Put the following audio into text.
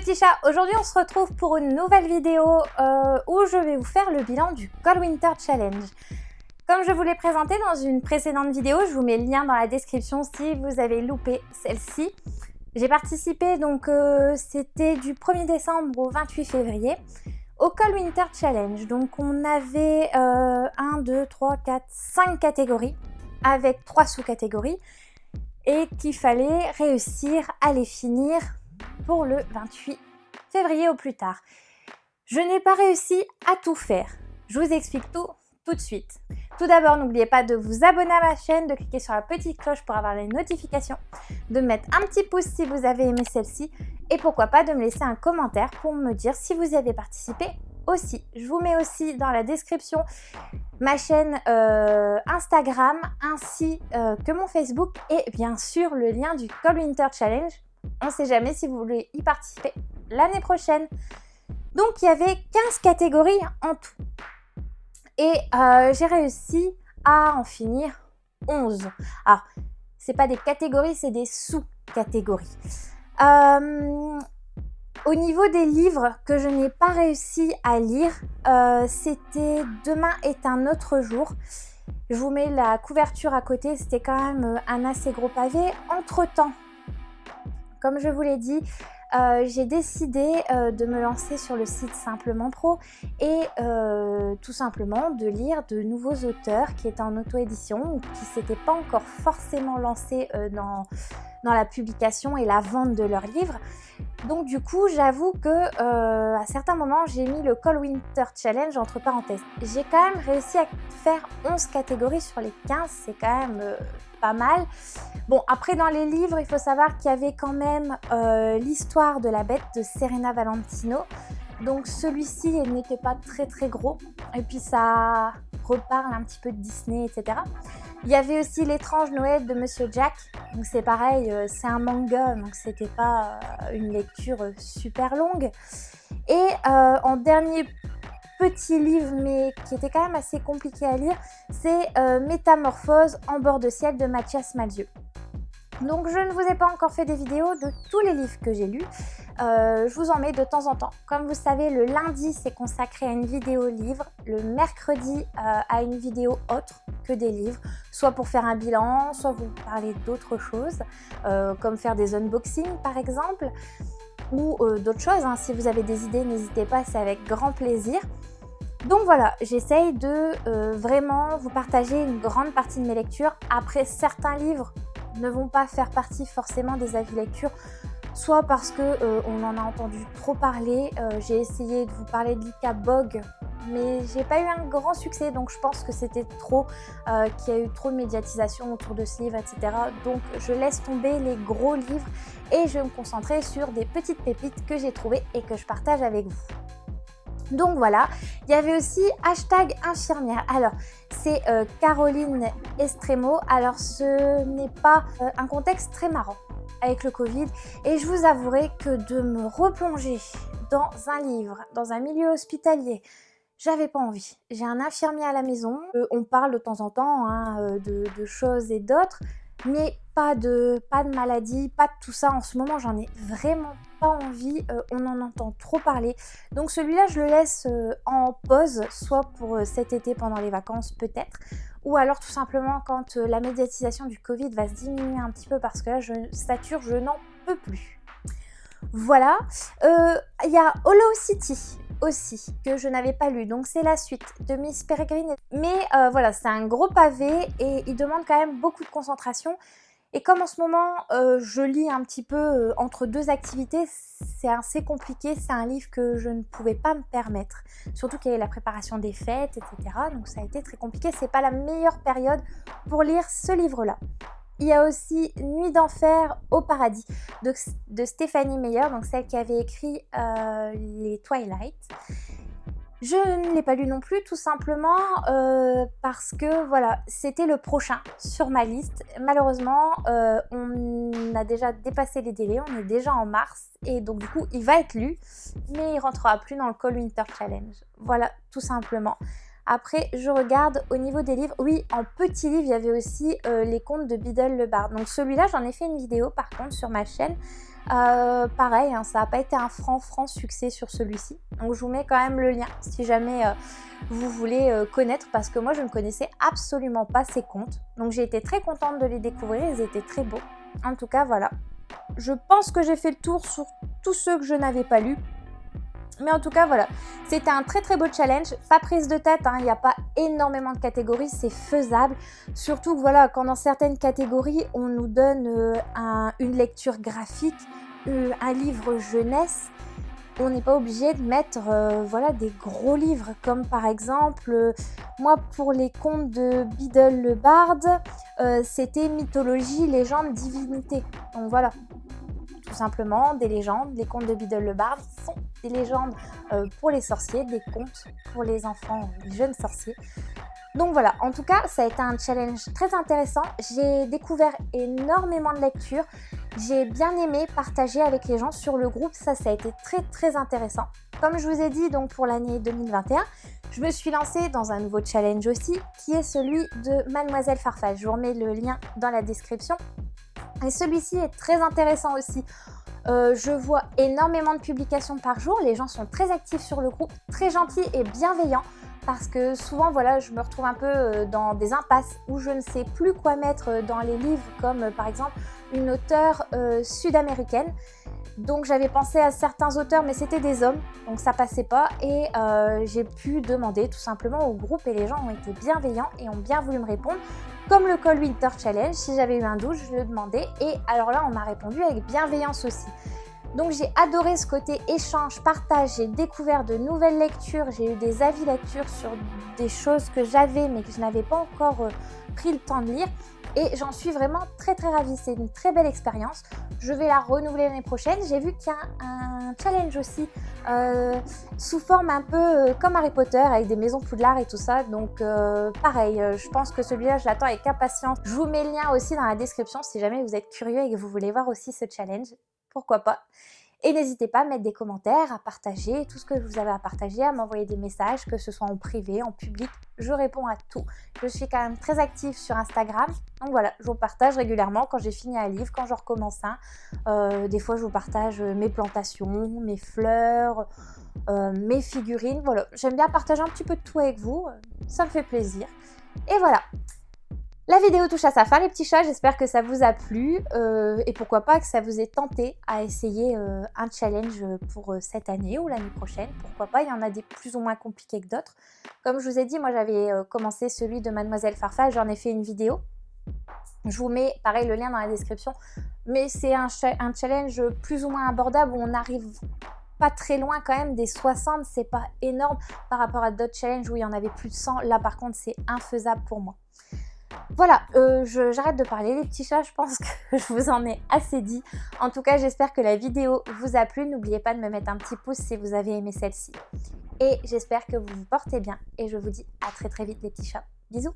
petits chats, aujourd'hui on se retrouve pour une nouvelle vidéo où je vais vous faire le bilan du Cold Winter Challenge. Comme je vous l'ai présenté dans une précédente vidéo, je vous mets le lien dans la description si vous avez loupé celle-ci. J'ai participé, donc c'était du 1er décembre au 28 février, au Cold Winter Challenge. Donc on avait 1, 2, 3, 4, 5 catégories avec 3 sous-catégories et qu'il fallait réussir à les finir pour le 28 février au plus tard. Je n'ai pas réussi à tout faire. Je vous explique tout de suite. Tout d'abord, n'oubliez pas de vous abonner à ma chaîne, de cliquer sur la petite cloche pour avoir les notifications, de mettre un petit pouce si vous avez aimé celle-ci et pourquoi pas de me laisser un commentaire pour me dire si vous y avez participé aussi. Je vous mets aussi dans la description ma chaîne Instagram ainsi que mon Facebook et bien sûr le lien du Cold Winter Challenge. On ne sait jamais si vous voulez y participer l'année prochaine. Donc il y avait 15 catégories en tout. Et j'ai réussi à en finir 11. Alors, c'est pas des catégories, c'est des sous-catégories. Au niveau des livres que je n'ai pas réussi à lire, c'était Demain est un autre jour. Je vous mets la couverture à côté, c'était quand même un assez gros pavé. Entre-temps, comme je vous l'ai dit, j'ai décidé de me lancer sur le site Simplement Pro et tout simplement de lire de nouveaux auteurs qui étaient en auto-édition ou qui ne s'étaient pas encore forcément lancés dans la publication et la vente de leurs livres. Donc du coup, j'avoue que à certains moments, j'ai mis le Cold Winter Challenge entre parenthèses. J'ai quand même réussi à faire 11 catégories sur les 15, c'est quand même pas mal. Bon, après dans les livres, il faut savoir qu'il y avait quand même l'histoire de la bête de Serena Valentino. Donc celui-ci n'était pas très gros. Et puis ça reparle un petit peu de Disney, etc. Il y avait aussi L'étrange Noël de Monsieur Jack. Donc c'est pareil, c'est un manga, donc c'était pas une lecture super longue. Et en dernier petit livre, mais qui était quand même assez compliqué à lire, c'est Métamorphose en bord de ciel de Mathias Malzieu. Donc je ne vous ai pas encore fait des vidéos de tous les livres que j'ai lus, je vous en mets de temps en temps. Comme vous savez, le lundi c'est consacré à une vidéo livre, le mercredi à une vidéo autre que des livres, soit pour faire un bilan, soit vous parler d'autres choses, comme faire des unboxings par exemple, ou d'autres choses, hein. Si vous avez des idées, n'hésitez pas, c'est avec grand plaisir. Donc voilà, j'essaye de vraiment vous partager une grande partie de mes lectures. Après, certains livres ne vont pas faire partie forcément des avis lecture, soit parce que on en a entendu trop parler. J'ai essayé de vous parler de Lika Bog, mais j'ai pas eu un grand succès, donc je pense que c'était trop, qu'il y a eu trop de médiatisation autour de ce livre, etc. Donc je laisse tomber les gros livres et je vais me concentrer sur des petites pépites que j'ai trouvées et que je partage avec vous. Donc voilà, il y avait aussi #infirmière. Alors, c'est Caroline Estremo. Alors, ce n'est pas un contexte très marrant avec le Covid. Et je vous avouerai que de me replonger dans un livre, dans un milieu hospitalier, j'avais pas envie. J'ai un infirmier à la maison. On parle de temps en temps hein, de choses et d'autres. Mais pas de maladie, pas de tout ça. En ce moment, j'en ai vraiment pas envie. On en entend trop parler. Donc celui-là, je le laisse en pause, soit pour cet été pendant les vacances peut-être, ou alors tout simplement quand la médiatisation du Covid va se diminuer un petit peu parce que là, je sature, je n'en peux plus. Voilà. Il y a Hollow City aussi, que je n'avais pas lu, donc c'est la suite de Miss Peregrine. Mais voilà, c'est un gros pavé et il demande quand même beaucoup de concentration. Et comme en ce moment, je lis un petit peu entre deux activités, c'est assez compliqué. C'est un livre que je ne pouvais pas me permettre. Surtout qu'il y avait la préparation des fêtes, etc. Donc ça a été très compliqué. C'est pas la meilleure période pour lire ce livre-là. Il y a aussi Nuit d'enfer au paradis de Stéphanie Meyer, donc celle qui avait écrit les Twilight. Je ne l'ai pas lu non plus, tout simplement parce que voilà, c'était le prochain sur ma liste. Malheureusement, on a déjà dépassé les délais, on est déjà en mars et donc du coup, il va être lu, mais il rentrera plus dans le Cold Winter Challenge. Voilà, tout simplement. Après, je regarde au niveau des livres. Oui, en petit livre, il y avait aussi les contes de Biddle le Bard. Donc celui-là, j'en ai fait une vidéo par contre sur ma chaîne. Pareil, hein, ça n'a pas été un franc succès sur celui-ci. Donc je vous mets quand même le lien si jamais vous voulez connaître, parce que moi je ne connaissais absolument pas ces contes. Donc j'ai été très contente de les découvrir, ils étaient très beaux. En tout cas, voilà. Je pense que j'ai fait le tour sur tous ceux que je n'avais pas lus. Mais en tout cas, voilà, c'était un très beau challenge, pas prise de tête, hein, il n'y a pas énormément de catégories, c'est faisable. Surtout que voilà, quand dans certaines catégories, on nous donne une lecture graphique, un livre jeunesse, on n'est pas obligé de mettre voilà, des gros livres, comme par exemple, moi pour les contes de Biddle le Barde, c'était mythologie, légende, divinité. Donc voilà. Tout simplement, des légendes. Les contes de Biddle le Barde sont des légendes pour les sorciers, des contes pour les enfants, les jeunes sorciers. Donc voilà, en tout cas, ça a été un challenge très intéressant. J'ai découvert énormément de lectures. J'ai bien aimé partager avec les gens sur le groupe. Ça a été très intéressant. Comme je vous ai dit, donc pour l'année 2021, je me suis lancée dans un nouveau challenge aussi, qui est celui de Mademoiselle Farfalla. Je vous remets le lien dans la description. Et celui-ci est très intéressant aussi. Je vois énormément de publications par jour. Les gens sont très actifs sur le groupe, très gentils et bienveillants. Parce que souvent, voilà, je me retrouve un peu dans des impasses où je ne sais plus quoi mettre dans les livres, comme par exemple une auteure sud-américaine. Donc j'avais pensé à certains auteurs, mais c'était des hommes, donc ça passait pas. Et j'ai pu demander tout simplement au groupe, et les gens ont été bienveillants et ont bien voulu me répondre. Comme le Cold Winter Challenge, si j'avais eu un doute, je le demandais. Et alors là, on m'a répondu avec bienveillance aussi. Donc j'ai adoré ce côté échange, partage, j'ai découvert de nouvelles lectures, j'ai eu des avis lecture sur des choses que j'avais mais que je n'avais pas encore pris le temps de lire. Et j'en suis vraiment très ravie, c'est une très belle expérience. Je vais la renouveler l'année prochaine. J'ai vu qu'il y a un challenge aussi sous forme un peu comme Harry Potter avec des maisons Poudlard et tout ça. Donc pareil, je pense que celui-là je l'attends avec impatience. Je vous mets le lien aussi dans la description si jamais vous êtes curieux et que vous voulez voir aussi ce challenge. Pourquoi pas. Et n'hésitez pas à mettre des commentaires, à partager tout ce que vous avez à partager, à m'envoyer des messages, que ce soit en privé, en public, je réponds à tout. Je suis quand même très active sur Instagram, donc voilà, je vous partage régulièrement quand j'ai fini un livre, quand je recommence un. Des fois, je vous partage mes plantations, mes fleurs, mes figurines, voilà. J'aime bien partager un petit peu de tout avec vous, ça me fait plaisir. Et voilà. La vidéo touche à sa fin les petits chats, j'espère que ça vous a plu et pourquoi pas que ça vous ait tenté à essayer un challenge pour cette année ou l'année prochaine, pourquoi pas, il y en a des plus ou moins compliqués que d'autres. Comme je vous ai dit, moi j'avais commencé celui de Mademoiselle Farfalla, j'en ai fait une vidéo, je vous mets pareil le lien dans la description, mais c'est un challenge plus ou moins abordable où on arrive pas très loin quand même, des 60, c'est pas énorme par rapport à d'autres challenges où il y en avait plus de 100, là par contre c'est infaisable pour moi. Voilà, j'arrête de parler les petits chats, je pense que je vous en ai assez dit. En tout cas, j'espère que la vidéo vous a plu. N'oubliez pas de me mettre un petit pouce si vous avez aimé celle-ci. Et j'espère que vous vous portez bien. Et je vous dis à très vite les petits chats. Bisous!